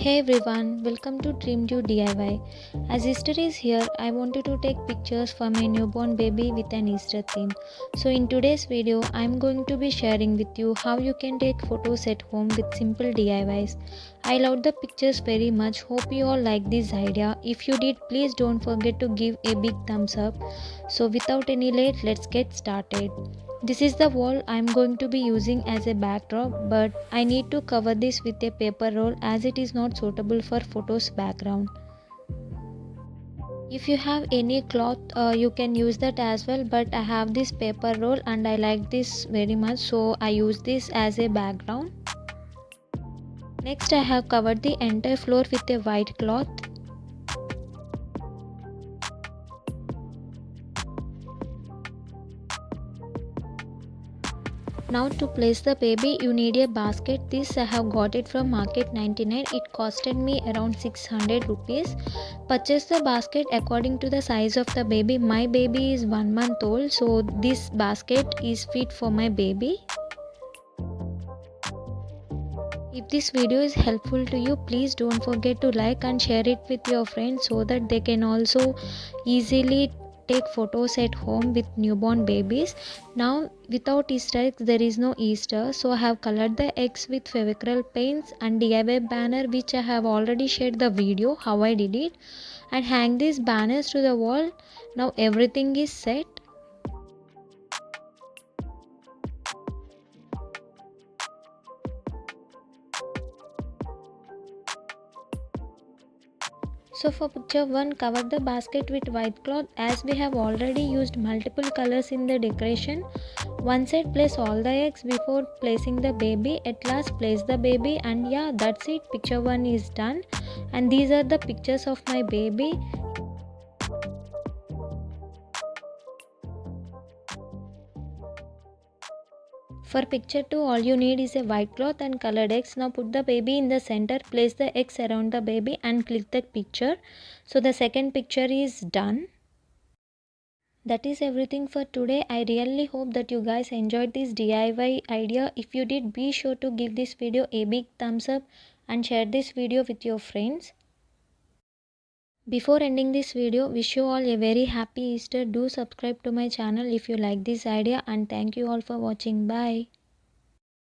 Hey everyone, welcome to DreamDewDIY. As Easter is here, I wanted to take pictures for my newborn baby with an Easter theme. So in today's video, I'm going to be sharing with you how you can take photos at home with simple DIYs. I love the pictures very much. Hope you all like this idea. If you did, please don't forget to give a big thumbs up. So without any late, let's get started. This is the wall I am going to be using as a backdrop, but I need to cover this with a paper roll as it is not suitable for photos background. If you have any cloth, you can use that as well, but I have this paper roll and I like this very much, so I use this as a background. Next, I have covered the entire floor with a white cloth. Now to place the baby, you need a basket. This I have got it from Market 99. It costed me around 600 rupees. Purchase the basket according to the size of the baby. My baby is 1 month old, so this basket is fit for my baby. If this video is helpful to you, please don't forget to like and share it with your friends so that they can also easily take photos at home with newborn babies. Now without Easter eggs there is no Easter, so I have colored the eggs with Fevicryl paints and DIY banner, which I have already shared the video how I did it, and hang these banners to the wall. Now everything is set. So for picture 1, cover the basket with white cloth. As we have already used multiple colors in the decoration, one side place all the eggs before placing the baby. At last place the baby, and yeah, that's it. Picture 1 is done, and these are the pictures of my baby. For picture 2, all you need is a white cloth and colored eggs. Now put the baby in the center, place the eggs around the baby and click the picture. So the second picture is done. That is everything for today. I really hope that you guys enjoyed this DIY idea. If you did, be sure to give this video a big thumbs up and share this video with your friends. Before ending this video, wish you all a very happy Easter. Do subscribe to my channel if you like this idea, and thank you all for watching. Bye.